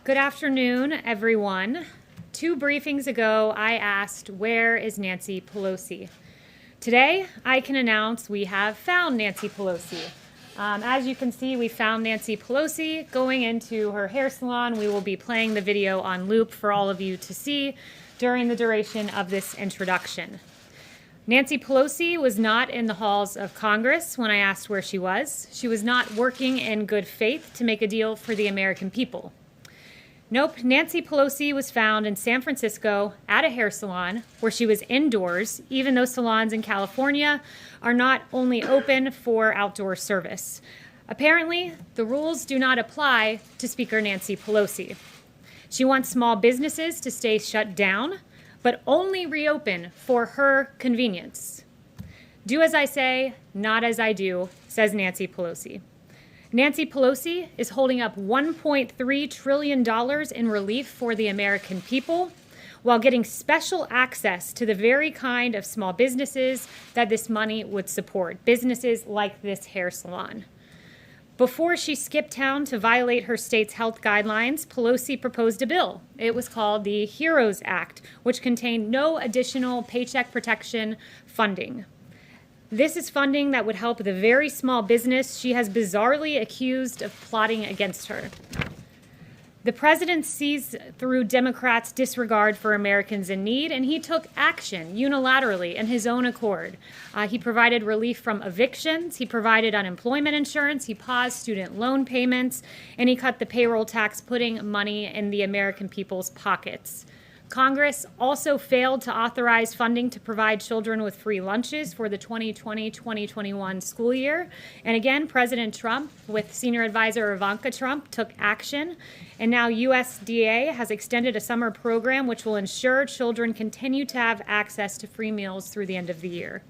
Good afternoon, everyone. 2 briefings ago, I asked, where is Nancy Pelosi? Today, I can announce we have found Nancy Pelosi. As you can see, we found Nancy Pelosi going into her hair salon. We will be playing the video on loop for all of you to see during the duration of this introduction. Nancy Pelosi was not in the halls of Congress when I asked where she was. She was not working in good faith to make a deal for the American people. Nope, Nancy Pelosi was found in San Francisco at a hair salon where she was indoors, even though salons in California are not only open for outdoor service. Apparently, the rules do not apply to Speaker Nancy Pelosi. She wants small businesses to stay shut down, but only reopen for her convenience. Do as I say, not as I do, says Nancy Pelosi. Nancy Pelosi is holding up $1.3 trillion in relief for the American people while getting special access to the very kind of small businesses that this money would support, businesses like this hair salon. Before she skipped town to violate her state's health guidelines, Pelosi proposed a bill. It was called the HEROES Act, which contained no additional paycheck protection funding. This is funding that would help the very small business she has bizarrely accused of plotting against her. The president sees through Democrats' disregard for Americans in need, and he took action unilaterally in his own accord. He provided relief from evictions, he provided unemployment insurance, he paused student loan payments, and he cut the payroll tax, putting money in the American people's pockets. Congress also failed to authorize funding to provide children with free lunches for the 2020-2021 school year. And again, President Trump, with senior advisor Ivanka Trump, took action. And now USDA has extended a summer program which will ensure children continue to have access to free meals through the end of the year.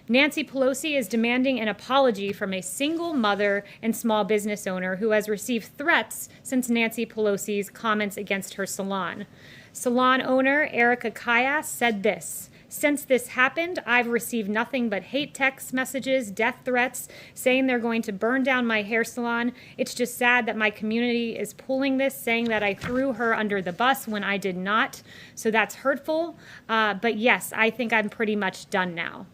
Nancy Pelosi is demanding an apology from a single mother and small business owner who has received threats since Nancy Pelosi's comments against her salon. Salon owner Erica Kayleigh said this: "Since this happened, I've received nothing but hate text messages, death threats, saying they're going to burn down my hair salon. It's just sad that my community is pulling this, saying that I threw her under the bus when I did not. So that's hurtful. But yes, I think I'm pretty much done now."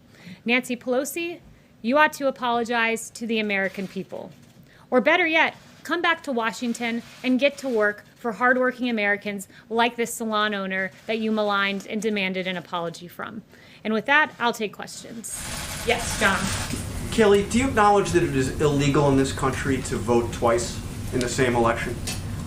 Nancy Pelosi, you ought to apologize to the American people. Or better yet, come back to Washington and get to work for hardworking Americans like this salon owner that you maligned and demanded an apology from. And with that, I'll take questions. Yes, John. Kayleigh, do you acknowledge that it is illegal in this country to vote twice in the same election?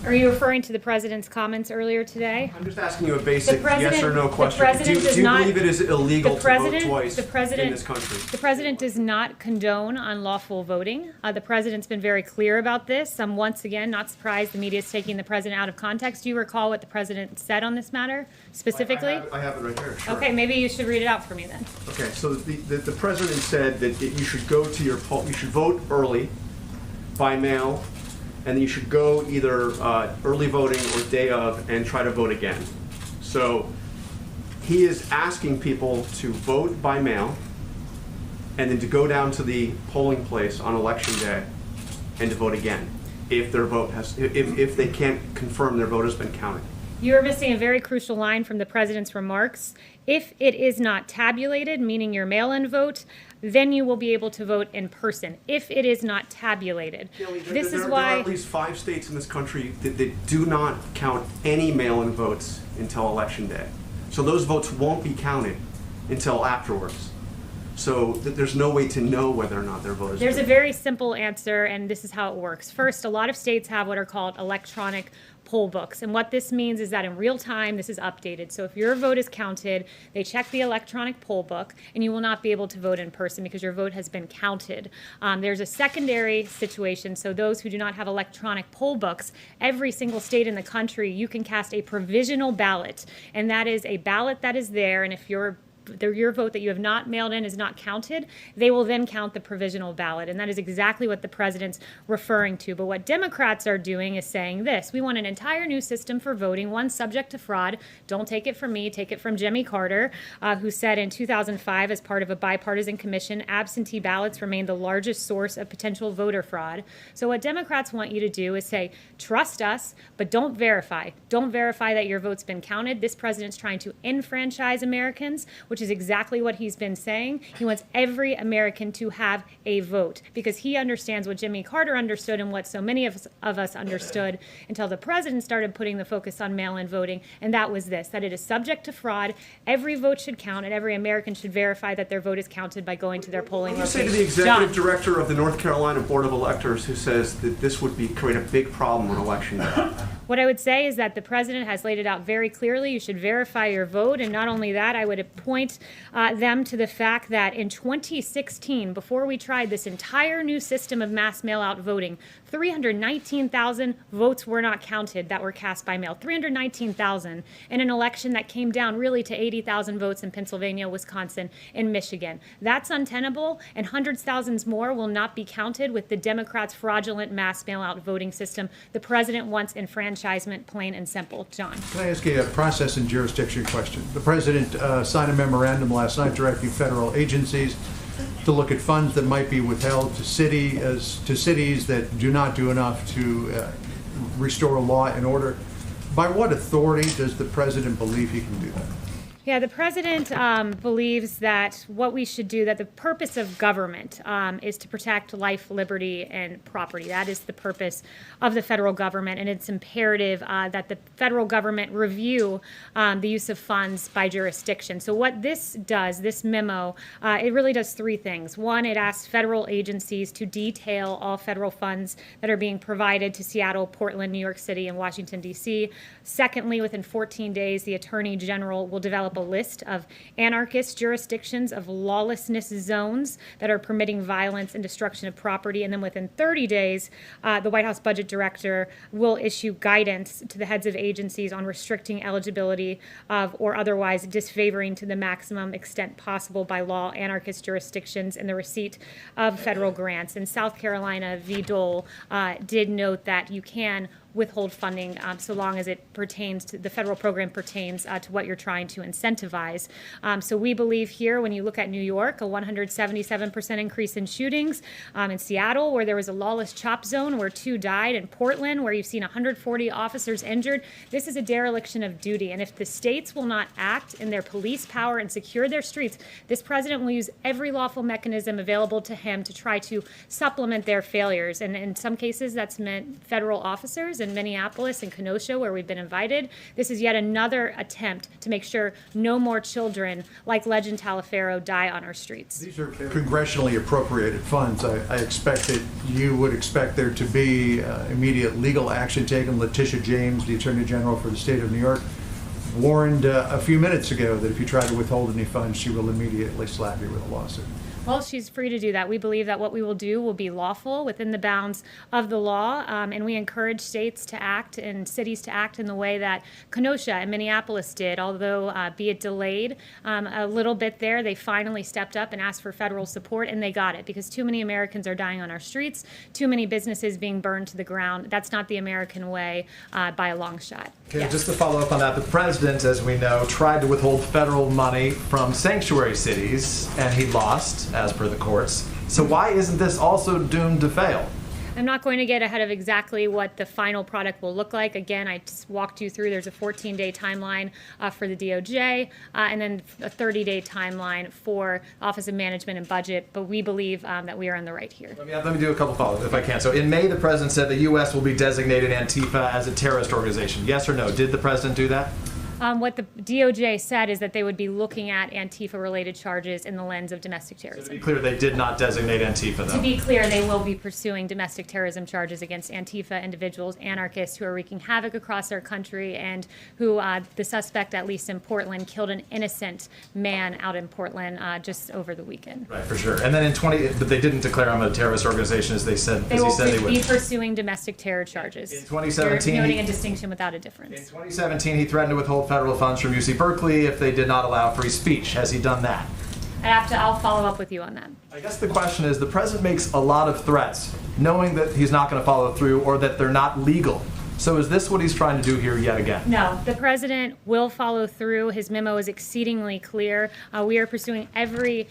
Are you referring to the president's comments earlier today? I'm just asking you a basic yes or no question. Do you believe it is illegal to vote twice in this country? The president does not condone unlawful voting. The president's been very clear about this. I'm once again not surprised the media is taking the president out of context. Do you recall what the president said on this matter specifically? I have it right here. Sure. Okay, maybe you should read it out for me then. Okay, so the president said that you should go to your poll, you should vote early by mail, and then you should go either early voting or day of and try to vote again. So he is asking people to vote by mail and then to go down to the polling place on election day and to vote again if their vote has, if they can't confirm their vote has been counted. You're missing a very crucial line from the president's remarks. If it is not tabulated, meaning your mail-in vote, then you will be able to vote in person. If it is not tabulated. There are at least 5 states in this country that do not count any mail-in votes until election day. So those votes won't be counted until afterwards. So there's no way to know whether or not their vote is There's a very simple answer, and this is how it works. First, a lot of states have what are called electronic poll books. And what this means is that in real time, this is updated. So if your vote is counted, they check the electronic poll book, and you will not be able to vote in person because your vote has been counted. There's a secondary situation. So those who do not have electronic poll books, every single state in the country, you can cast a provisional ballot. And that is a ballot that is there. And if your your vote that you have not mailed in is not counted, they will then count the provisional ballot. And that is exactly what the president's referring to. But what Democrats are doing is saying this: we want an entire new system for voting, one subject to fraud. Don't take it from me, take it from Jimmy Carter, who said in 2005, as part of a bipartisan commission, absentee ballots remain the largest source of potential voter fraud. So what Democrats want you to do is say, trust us, but don't verify. Don't verify that your vote's been counted. This president's trying to enfranchise Americans, which is exactly what he's been saying. He wants every American to have a vote because he understands what Jimmy Carter understood and what so many of us understood until the president started putting the focus on mail-in voting, and that was this: that it is subject to fraud. Every vote should count, and every American should verify that their vote is counted by going to their polling location. location. What do you say to the executive director of the North Carolina Board of Electors who says that this would create a big problem on election day? What I would say is that the president has laid it out very clearly. You should verify your vote. And not only that, I would point them to the fact that in 2016, before we tried this entire new system of mass mail-out voting, 319,000 votes were not counted that were cast by mail. 319,000 in an election that came down really to 80,000 votes in Pennsylvania, Wisconsin, and Michigan. That's untenable, and hundreds of thousands more will not be counted with the Democrats' fraudulent mass mail-out voting system. The president wants enfranchisement, plain and simple. John. Can I ask you a process and jurisdiction question? The president signed a memorandum last night directing federal agencies to look at funds that might be withheld to cities that do not do enough to restore law and order. By what authority does the president believe he can do that? Yeah, the president believes that what we should do, that the purpose of government is to protect life, liberty, and property. That is the purpose of the federal government, and it's imperative that the federal government review the use of funds by jurisdiction. So what this does, this memo, it really does three things. One, it asks federal agencies to detail all federal funds that are being provided to Seattle, Portland, New York City, and Washington, D.C. Secondly, within 14 days, the Attorney General will develop a list of anarchist jurisdictions, of lawlessness zones that are permitting violence and destruction of property. And then within 30 days, the White House Budget Director will issue guidance to the heads of agencies on restricting eligibility of or otherwise disfavoring to the maximum extent possible by law anarchist jurisdictions in the receipt of federal grants. And South Carolina v. Dole did note that you can withhold funding so long as it pertains to the federal program pertains to what you're trying to incentivize. So we believe here, when you look at New York, a 177% increase in shootings, in Seattle, where there was a lawless chop zone where 2 died, in Portland, where you've seen 140 officers injured. This is a dereliction of duty. And if the states will not act in their police power and secure their streets, this president will use every lawful mechanism available to him to try to supplement their failures. And in some cases, that's meant federal officers in Minneapolis and Kenosha, where we've been invited. This is yet another attempt to make sure no more children like Legend Taliaferro die on our streets. These are congressionally appropriated funds. I expect that you would expect there to be immediate legal action taken. Letitia James, the Attorney General for the state of New York, warned a few minutes ago that if you try to withhold any funds, she will immediately slap you with a lawsuit. Well, she's free to do that. We believe that what we will do will be lawful within the bounds of the law, and we encourage states to act and cities to act in the way that Kenosha and Minneapolis did. Although, be it delayed a little bit there, they finally stepped up and asked for federal support, and they got it because too many Americans are dying on our streets, too many businesses being burned to the ground. That's not the American way by a long shot. Okay, Yes. just to follow up on that, the president, as we know, tried to withhold federal money from sanctuary cities, and he lost, as per the courts. So why isn't this also doomed to fail? I'm not going to get ahead of exactly what the final product will look like. Again, I just walked you through. There's a 14-day timeline for the DOJ, and then a 30-day timeline for Office of Management and Budget. But we believe that we are on the right here. Let me do a couple follow-ups if I can. So in May, the president said the U.S. will be designated Antifa as a terrorist organization. Yes or no? Did the president do that? What the DOJ said is that they would be looking at Antifa-related charges in the lens of domestic terrorism. To be clear, they did not designate Antifa, though. To be clear, they will be pursuing domestic terrorism charges against Antifa individuals, anarchists who are wreaking havoc across our country, and who the suspect, at least in Portland, killed an innocent man out in Portland just over the weekend. Right, for sure. And then but they didn't declare him a terrorist organization, as they said, They as he will said they would. be pursuing domestic terror charges. In 2017, They're noting a distinction without a difference. In 2017, he threatened to withhold federal funds from UC Berkeley if they did not allow free speech. Has he done that? I'll follow up with you on that. I guess the question is, the president makes a lot of threats, knowing that he's not going to follow through or that they're not legal. So is this what he's trying to do here yet again? No, the president will follow through. His memo is exceedingly clear. We are pursuing every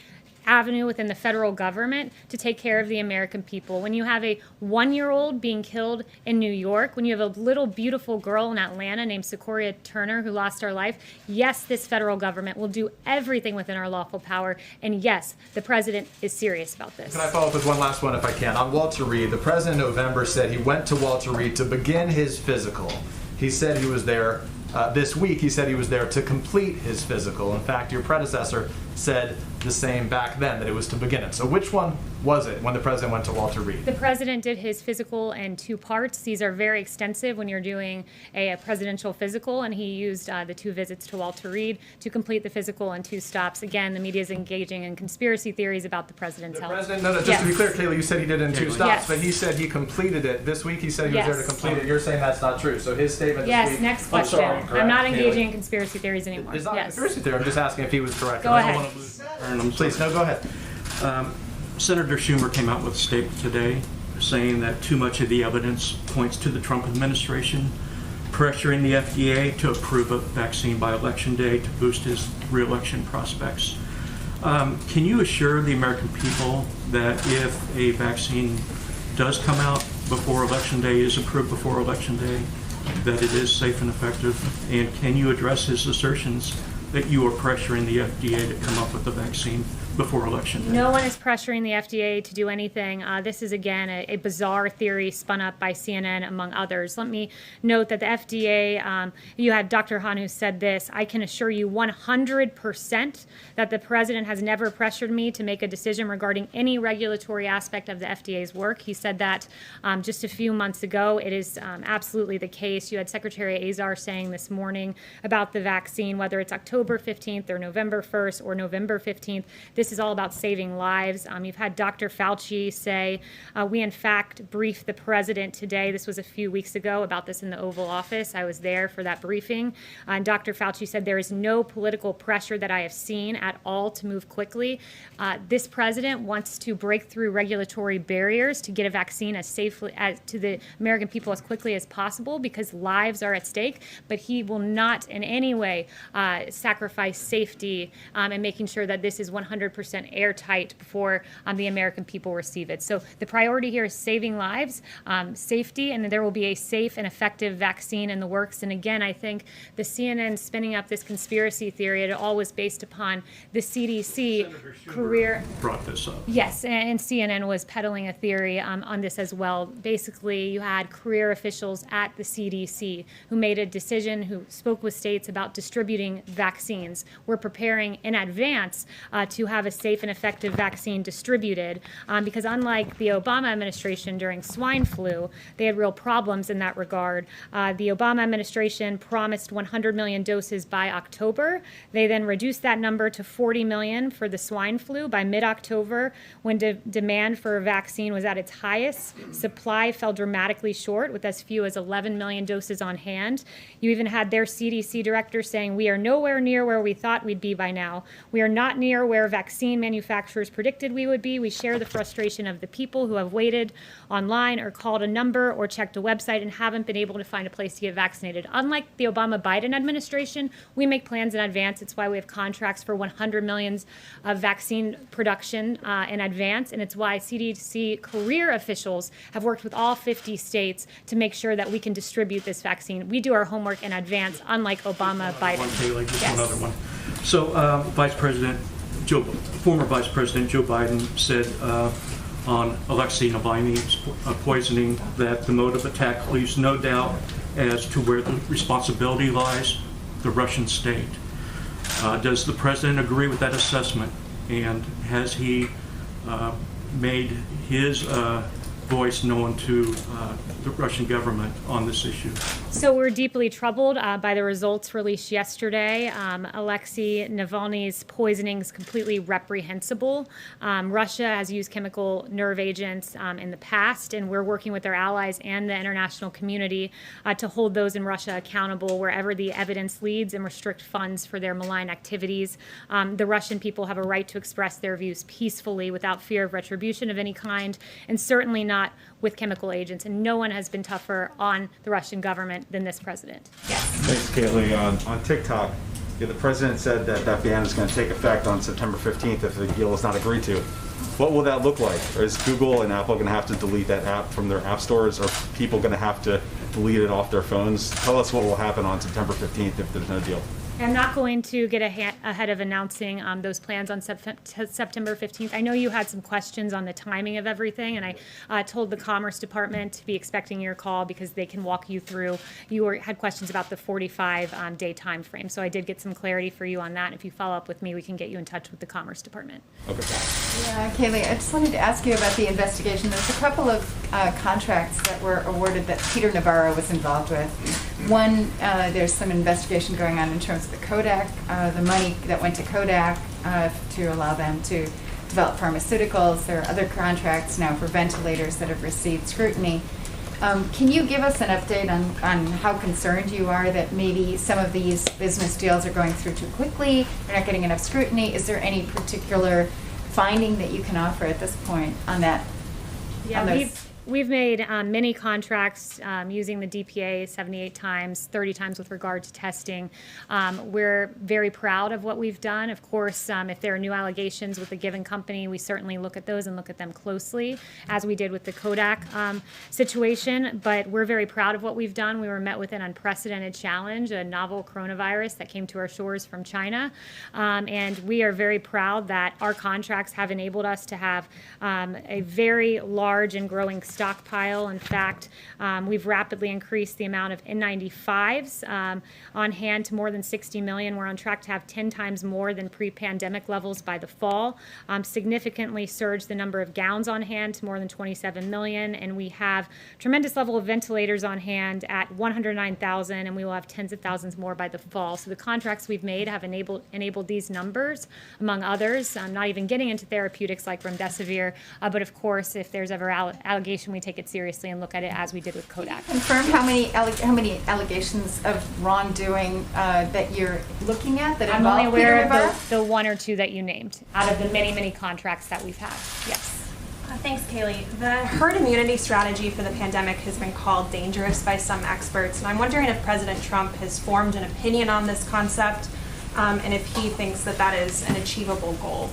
avenue within the federal government to take care of the American people. When you have a 1-year-old being killed in New York, when you have a little beautiful girl in Atlanta named Sequoia Turner who lost her life, yes, this federal government will do everything within our lawful power. And yes, the president is serious about this. Can I follow up with one last one if I can? On Walter Reed, the president in November said he went to Walter Reed to begin his physical. He said he was there this week. He said he was there to complete his physical. In fact, your predecessor said the same back then, that it was to begin it. So which one was it when the president went to Walter Reed? The president did his physical in 2 parts. These are very extensive when you're doing a presidential physical, and he used the 2 visits to Walter Reed to complete the physical in 2 stops. Again, the media is engaging in conspiracy theories about the president's health. Just to be clear, Kayleigh, you said he did it in 2 stops, Yes. but he said he completed it. This week he said he was there to Yes. complete it. You're saying that's not true. So his statement this Yes, week... next question. I'm sorry, I'm not correct, engaging Kayleigh? in conspiracy theories anymore. It's not a Yes. conspiracy theory. I'm just asking if he was correct. Go I ahead. don't want to lose Please, no, go ahead. Senator Schumer came out with a statement today saying that too much of the evidence points to the Trump administration pressuring the FDA to approve a vaccine by Election Day to boost his re-election prospects. Can you assure the American people that if a vaccine does come out before Election Day, is approved before Election Day, that it is safe and effective? And can you address his assertions that you are pressuring the FDA to come up with a vaccine before Election Day? No one is pressuring the FDA to do anything. This is, again, a bizarre theory spun up by CNN, among others. Let me note that the FDA, you had Dr. Han who said this, I can assure you 100% that the president has never pressured me to make a decision regarding any regulatory aspect of the FDA's work. He said that just a few months ago. It is absolutely the case. You had Secretary Azar saying this morning about the vaccine, whether it's October 15th or November 1st or November 15th, this is all about saving lives. You've had Dr. Fauci say, we in fact briefed the president today. This was a few weeks ago about this in the Oval Office. I was there for that briefing. And Dr. Fauci said there is no political pressure that I have seen at all to move quickly. This president wants to break through regulatory barriers to get a vaccine as safely to the American people as quickly as possible because lives are at stake, but he will not in any way sacrifice safety and making sure that this is 100% airtight before the American people receive it. So the priority here is saving lives, safety, and there will be a safe and effective vaccine in the works. And again, I think the CNN spinning up this conspiracy theory, it all was based upon the CDC career. Brought this up. Yes, and CNN was peddling a theory on this as well. Basically, you had career officials at the CDC who made a decision, who spoke with states about distributing vaccines. We're preparing in advance to have a safe and effective vaccine distributed because unlike the Obama administration during swine flu, they had real problems in that regard. The Obama administration promised 100 million doses by October. They then reduced that number to 40 million for the swine flu. By mid-October, when demand for a vaccine was at its highest, supply fell dramatically short with as few as 11 million doses on hand. You even had their CDC director saying, we are nowhere near where we thought we'd be by now. We are not near where vaccine manufacturers predicted we would be. We share the frustration of the people who have waited online or called a number or checked a website and haven't been able to find a place to get vaccinated. Unlike the Obama-Biden administration, we make plans in advance. It's why we have contracts for 100 million of vaccine production in advance, and it's why CDC career officials have worked with all 50 states to make sure that we can distribute this vaccine. We do our homework in advance, unlike Obama-Biden. Kayleigh, just Yes. one other one. So, former Vice President Joe Biden said on Alexei Navalny's poisoning that the mode of attack leaves no doubt as to where the responsibility lies, the Russian state. Does the president agree with that assessment? And has he made his voice known to the Russian government on this issue? So we're deeply troubled by the results released yesterday. Alexei Navalny's poisoning is completely reprehensible. Russia has used chemical nerve agents in the past, and we're working with our allies and the international community to hold those in Russia accountable wherever the evidence leads and restrict funds for their malign activities. The Russian people have a right to express their views peacefully without fear of retribution of any kind, and certainly not with chemical agents. And no one has been tougher on the Russian government than this president. Thanks, Kayleigh. On TikTok, the president said that that ban is going to take effect on September 15th if the deal is not agreed to. What will that look like? Is Google and Apple going to have to delete that app from their app stores? Are people going to have to delete it off their phones? Tell us what will happen on September 15th if there's no deal. I'm not going to get ahead of announcing those plans on September 15th. I know you had some questions on the timing of everything, and I told the Commerce Department to be expecting your call because they can walk you through. Had questions about the 45-day time frame, so I did get some clarity for you on that. And if you follow up with me, we can get you in touch with the Commerce Department. Okay. Yeah, Kayleigh, I just wanted to ask you about the investigation. There's a couple of contracts that were awarded that Peter Navarro was involved with. One, there's some investigation going on in terms of the Kodak, the money that went to Kodak to allow them to develop pharmaceuticals. There are other contracts now for ventilators that have received scrutiny. Can you give us an update on how concerned you are that maybe some of these business deals are going through too quickly, they're not getting enough scrutiny? Is there any particular finding that you can offer at this point on that? Yeah, we've made many contracts using the DPA 78 times, 30 times with regard to testing. We're very proud of what we've done. Of course, if there are new allegations with a given company, we certainly look at those and look at them closely, as we did with the Kodak situation. But we're very proud of what we've done. We were met with an unprecedented challenge, a novel coronavirus that came to our shores from China. And we are very proud that our contracts have enabled us to have a very large and growing stockpile. In fact, we've rapidly increased the amount of N95s on hand to more than 60 million. We're on track to have 10 times more than pre-pandemic levels by the fall. Significantly surged the number of gowns on hand to more than 27 million. And we have tremendous level of ventilators on hand at 109,000, and we will have tens of thousands more by the fall. So the contracts we've made have enabled these numbers, among others. I'm not even getting into therapeutics like remdesivir, but of course, if there's ever allegation, we take it seriously and look at it as we did with Kodak. Confirm how many allegations of wrongdoing that you're looking at that I'm only involve aware Peter Navarro? of the one or two that you named out of the many, many contracts that we've had. Yes. Thanks, Kayleigh. The herd immunity strategy for the pandemic has been called dangerous by some experts, and I'm wondering if President Trump has formed an opinion on this concept, and if he thinks that that is an achievable goal.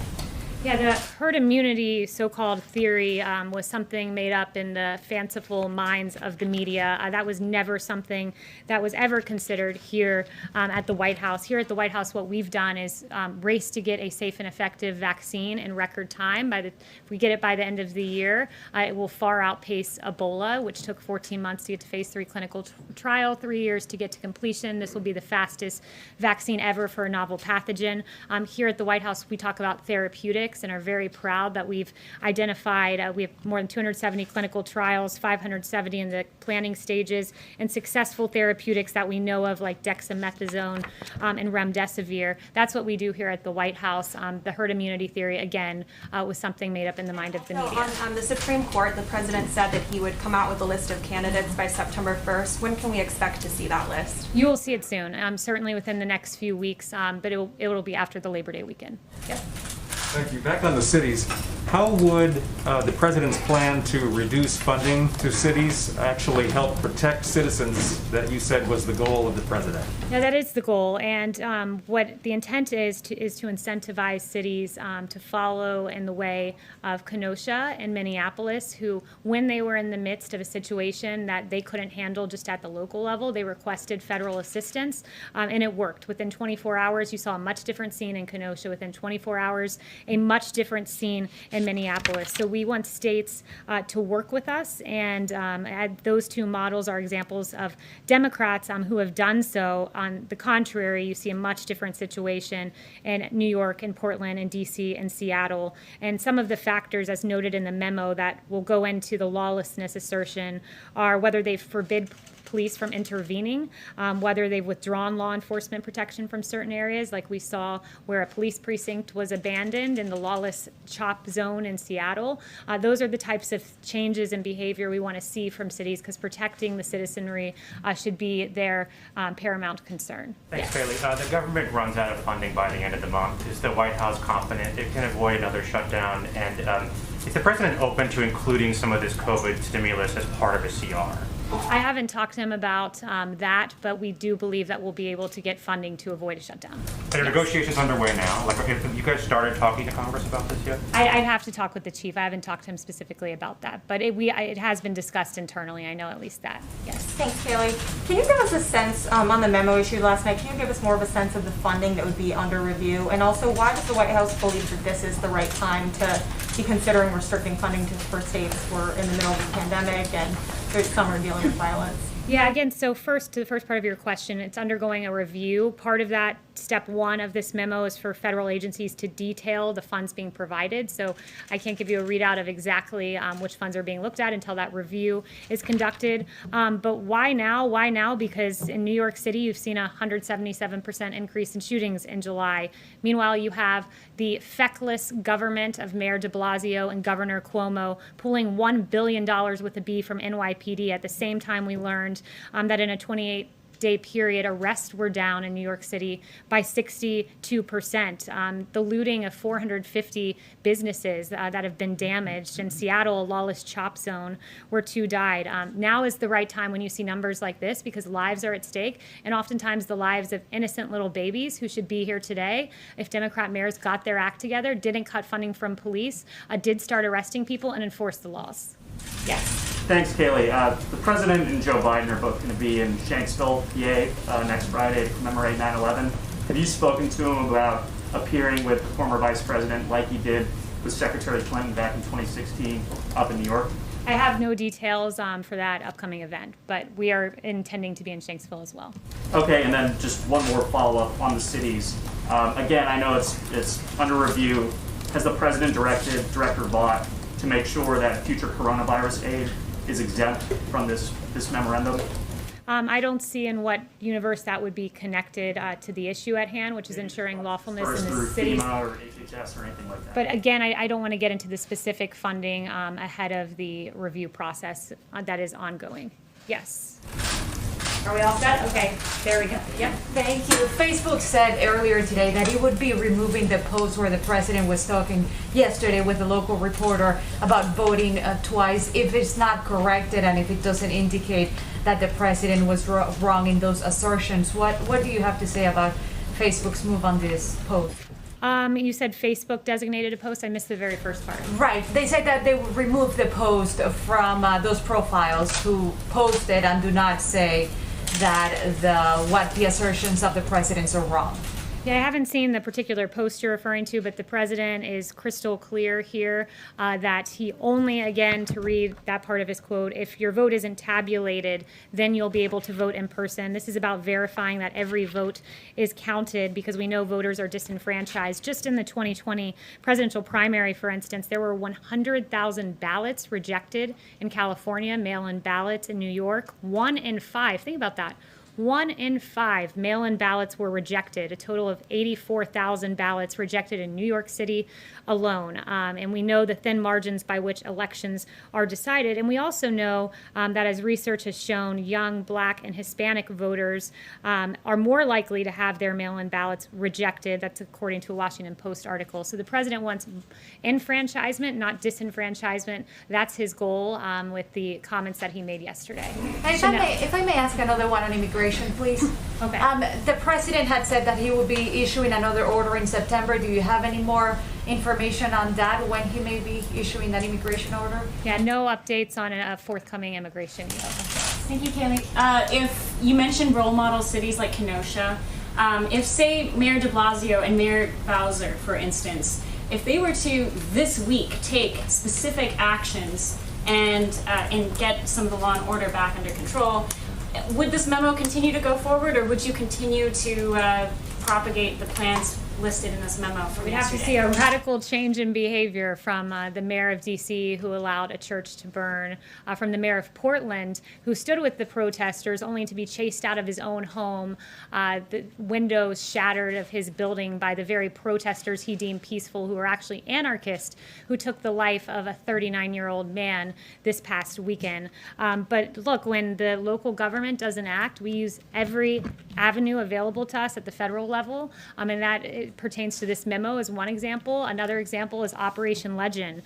Yeah, the herd immunity so-called theory was something made up in the fanciful minds of the media. That was never something that was ever considered here at the White House. Here at the White House, what we've done is race to get a safe and effective vaccine in record time. If we get it by the end of the year, it will far outpace Ebola, which took 14 months to get to phase 3 clinical trial, 3 years to get to completion. This will be the fastest vaccine ever for a novel pathogen. Here at the White House, we talk about therapeutics and are very proud that we've identified, we have more than 270 clinical trials, 570 in the planning stages, and successful therapeutics that we know of like dexamethasone and remdesivir. That's what we do here at the White House. The herd immunity theory, again, was something made up in the mind of the media. On the Supreme Court, the president said that he would come out with a list of candidates by September 1st. When can we expect to see that list? You will see it soon, certainly within the next few weeks, but it will be after the Labor Day weekend. Yep. Thank you. Back on the cities, how would the president's plan to reduce funding to cities actually help protect citizens that you said was the goal of the president? Yeah, that is the goal, and what the intent is to incentivize cities to follow in the way of Kenosha and Minneapolis, who, when they were in the midst of a situation that they couldn't handle just at the local level, they requested federal assistance, and it worked. Within 24 hours, you saw a much different scene in Kenosha. Within 24 hours, a much different scene in and Minneapolis. So we want states to work with us, and those two models are examples of Democrats who have done so. On the contrary, you see a much different situation in New York and Portland and DC and Seattle. And some of the factors, as noted in the memo, that will go into the lawlessness assertion are whether they forbid police from intervening, whether they've withdrawn law enforcement protection from certain areas, like we saw where a police precinct was abandoned in the lawless CHOP zone in Seattle. Those are the types of changes in behavior we want to see from cities, because protecting the citizenry should be their paramount concern. Thanks, Kayleigh. The government runs out of funding by the end of the month. Is the White House confident it can avoid another shutdown? And is the president open to including some of this COVID stimulus as part of a CR? I haven't talked to him about that, but we do believe that we'll be able to get funding to avoid a shutdown. Are negotiations underway now? Like, have you guys started talking to Congress about this yet? I'd have to talk with the chief. I haven't talked to him specifically about that, but it has been discussed internally. I know at least that, yes. Thanks, Kayleigh. Can you give us a sense on the memo issued last night? Can you give us more of a sense of the funding that would be under review? And also, why does the White House believe that this is the right time to be considering restricting funding for states? We're in the middle of the pandemic and there's summer dealing with violence. Yeah, again, so first, to the first part of your question, it's undergoing a review. Part of that, step one of this memo, is for federal agencies to detail the funds being provided. So I can't give you a readout of exactly which funds are being looked at until that review is conducted. But why now? Why now? Because in New York City, you've seen a 177% increase in shootings in July. Meanwhile, you have the feckless government of Mayor de Blasio and Governor Cuomo pulling $1 billion with a B from NYPD at the same time we learned that in a 28-day period, arrests were down in New York City by 62%. The looting of 450 businesses that have been damaged. In Seattle, a lawless CHOP zone where 2 died. Now is the right time when you see numbers like this, because lives are at stake, and oftentimes the lives of innocent little babies who should be here today if Democrat mayors got their act together, didn't cut funding from police, did start arresting people and enforce the laws. Yes. Thanks, Kayleigh. The President and Joe Biden are both going to be in Shanksville, PA, next Friday to commemorate 9/11. Have you spoken to him about appearing with the former Vice President like you did with Secretary Clinton back in 2016 up in New York? I have no details for that upcoming event, but we are intending to be in Shanksville as well. Okay, and then just one more follow-up on the cities. Again, I know it's under review. Has the President directed Director Vaught to make sure that future coronavirus aid is exempt from this memorandum? I don't see in what universe that would be connected to the issue at hand, which is ensuring lawfulness in the cities. FEMA or HHS or anything like that. But again, I don't want to get into the specific funding ahead of the review process that is ongoing. Yes. Are we all set? Okay, there we go. Yep. Thank you. Facebook said earlier today that it would be removing the post where the president was talking yesterday with a local reporter about voting twice if it's not corrected and if it doesn't indicate that the president was wrong in those assertions. What do you have to say about Facebook's move on this post? You said Facebook designated a post. I missed the very first part. Right. They said that they would remove the post from those profiles who posted and do not say that what the assertions of the presidents are wrong. Yeah, I haven't seen the particular post you're referring to, but the president is crystal clear here that he only, again, to read that part of his quote, if your vote isn't tabulated, then you'll be able to vote in person. This is about verifying that every vote is counted, because we know voters are disenfranchised. Just in the 2020 presidential primary, for instance, there were 100,000 ballots rejected in California, mail-in ballots in New York. 1 in 5, think about that. 1 in 5 mail-in ballots were rejected, a total of 84,000 ballots rejected in New York City alone. And we know the thin margins by which elections are decided. And we also know that, as research has shown, young Black and Hispanic voters are more likely to have their mail-in ballots rejected. That's according to a Washington Post article. So the president wants enfranchisement, not disenfranchisement. That's his goal with the comments that he made yesterday. And if I may ask another one on immigration, please. Okay. The president had said that he would be issuing another order in September. Do you have any more information on that, when he may be issuing that immigration order? Yeah, no updates on a forthcoming immigration deal. Thank you, Kayleigh. If you mentioned role model cities like Kenosha, if, say, Mayor de Blasio and Mayor Bowser, for instance, if they were to this week take specific actions and get some of the law and order back under control, would this memo continue to go forward, or would you continue to propagate the plans listed in this memo from We'd have to yesterday? see a radical change in behavior from the mayor of D.C., who allowed a church to burn, from the mayor of Portland, who stood with the protesters only to be chased out of his own home, the windows shattered of his building by the very protesters he deemed peaceful, who were actually anarchists, who took the life of a 39-year-old man this past weekend. But look, when the local government doesn't act, we use every avenue available to us at the federal level, and that pertains to this memo as one example. Another example is Operation Legend,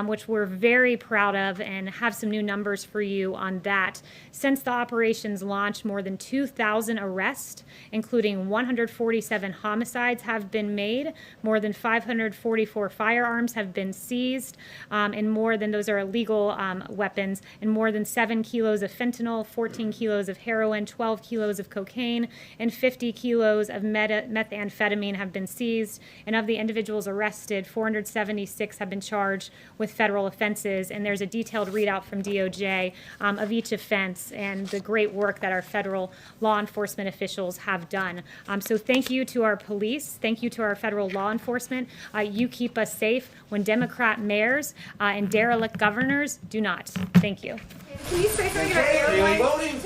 which we're very proud of and have some new numbers for you on that. Since the operation's launch, more than 2,000 arrests, including 147 homicides, have been made. More than 544 firearms have been seized, and more than those are illegal weapons, and more than 7 kilos of fentanyl, 14 kilos of heroin, 12 kilos of cocaine, and 50 kilos of methamphetamine have been seized. And of the individuals arrested, 476 have been charged with federal offenses. And there's a detailed readout from DOJ of each offense and the great work that our federal law enforcement officials have done. So thank you to our police. Thank you to our federal law enforcement. You keep us safe when Democrat mayors and derelict governors do not. Thank you. Can you say something about airlines?